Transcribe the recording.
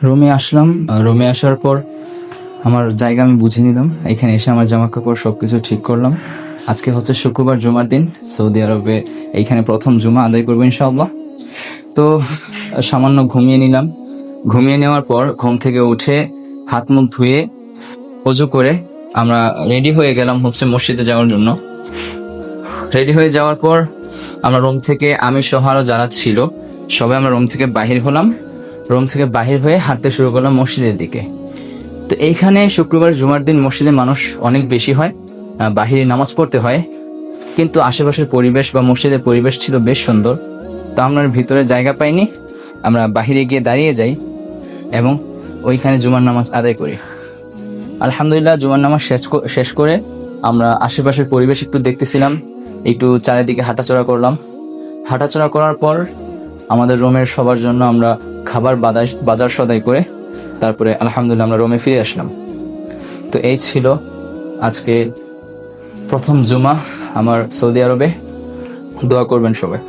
রুমে আসলাম। রুমে আসার পর আমার জায়গা আমি বুঝে নিলাম। এখানে এসে আমার জামা কাপড় সব কিছু ঠিক করলাম। আজকে হচ্ছে শুক্রবার, জুমার দিন। সৌদি আরবে এইখানে প্রথম জুমা আদায় করবো ইনশাআল্লাহ। তো সামান্য ঘুমিয়ে নিলাম। ঘুমিয়ে নেওয়ার পর ঘুম থেকে উঠে হাত মুখ ধুয়ে অজু করে আমরা রেডি হয়ে গেলাম হচ্ছে মসজিদে যাওয়ার জন্য। রেডি হয়ে যাওয়ার পর আমরা রুম থেকে, আমি সহ আরও যারা ছিল সবাই আমরা রুম থেকে বাহির হলাম। রুম থেকে বাহির হয়ে হাঁটতে শুরু করলাম মসজিদের দিকে। তো এইখানে শুক্রবার জুমার দিন মসজিদে মানুষ অনেক বেশি হয়, বাহিরে নামাজ পড়তে হয়, কিন্তু আশেপাশের পরিবেশ বা মসজিদের পরিবেশ ছিল বেশ সুন্দর। তো আমরা ভিতরে জায়গা পাইনি, আমরা বাহিরে গিয়ে দাঁড়িয়ে যাই এবং ওইখানে জুমার নামাজ আদায় করি। আলহামদুলিল্লাহ, জুমার নামাজ শেষ করে আমরা আশেপাশের পরিবেশ একটু দেখতেছিলাম, একটু চারিদিকে হাঁটাচলা করলাম। হাঁটাচলা করার পর আমাদের রুমের সবার জন্য আমরা খাবার বাজার সদাই করে তারপরে আলহামদুলিল্লাহ আমরা রুমে ফিরে আসলাম। তো এই ছিল আজকে প্রথম জুমা আমার সৌদি আরবে। দোয়া করবেন সবাই।